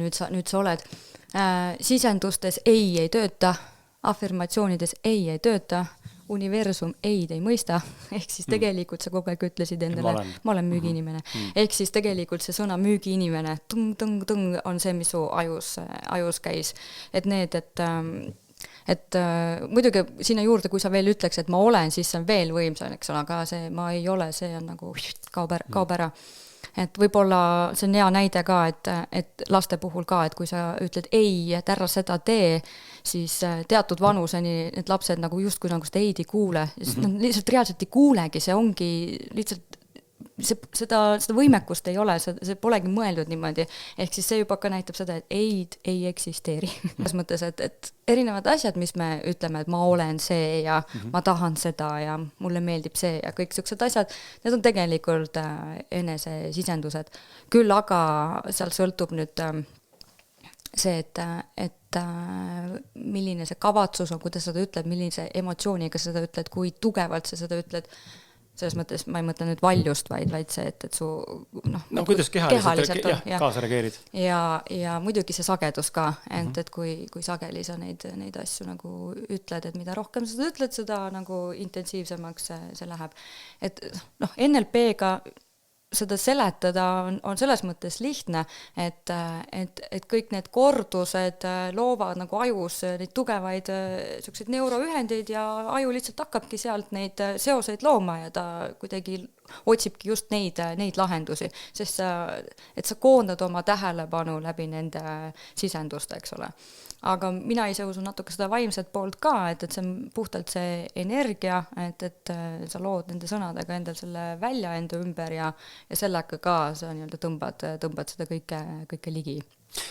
nüüd sa oled. Sisendustes ei tööta, afirmatsioonides ei tööta, universum ei mõista, ehk siis tegelikult sa kogu aeg ütlesid endale, ma olen müügiinimene. Ehk siis tegelikult see sõna müügiinimene, tõng on see, mis su ajus käis. Et need, et muidugi sinna juurde, kui sa veel ütleks, et ma olen, siis see on veel võimsam, eks ole, aga see ma ei ole, see on nagu kaob ära. Et võib-olla see on hea näide ka, et laste puhul ka, et kui sa ütled ei, et ära seda tee, siis teatud vanuseni need lapsed nagu justkui nagu seda ei kuule. Nad lihtsalt reaalselt ei kuulegi, see ongi lihtsalt, seda võimekust ei ole, see polegi mõeldud niimoodi. Ehk siis see juba ka näitab seda, et ei eksisteeri. Selles mõttes, et erinevad asjad, mis me ütleme, et ma olen see ja ma tahan seda ja mulle meeldib see ja kõik sellised asjad, need on tegelikult enese sisendused. Küll aga seal sõltub nüüd see, et milline see kavatsus on, kuidas seda ütled, millise emotsiooniga seda ütled, kui tugevalt sa seda ütled. Selles mõttes ma ei mõtle nüüd valjust, vaid see, et su kuidas kehaliselt kaasa reageerid. Ja muidugi see sagedus ka, et kui sageli sa neid asju nagu ütled, et mida rohkem sa ütled, seda nagu intensiivsemaks see läheb. Et NLP-ga seda seletada on selles mõttes lihtne, et kõik need kordused loovad nagu ajus neid tugevaid selliseid neuroühendeid ja aju lihtsalt hakkabki sealt neid seoseid looma ja ta kuidagi otsibki just neid lahendusi, sest sa koondad oma tähelepanu läbi nende sisenduste, eks ole. Aga mina ise usun natuke seda vaimset poolt ka, et see on puhtalt see energia, et sa lood nende sõnadega endal selle välja enda ümber ja sellega ka sa tõmbad seda kõike ligi.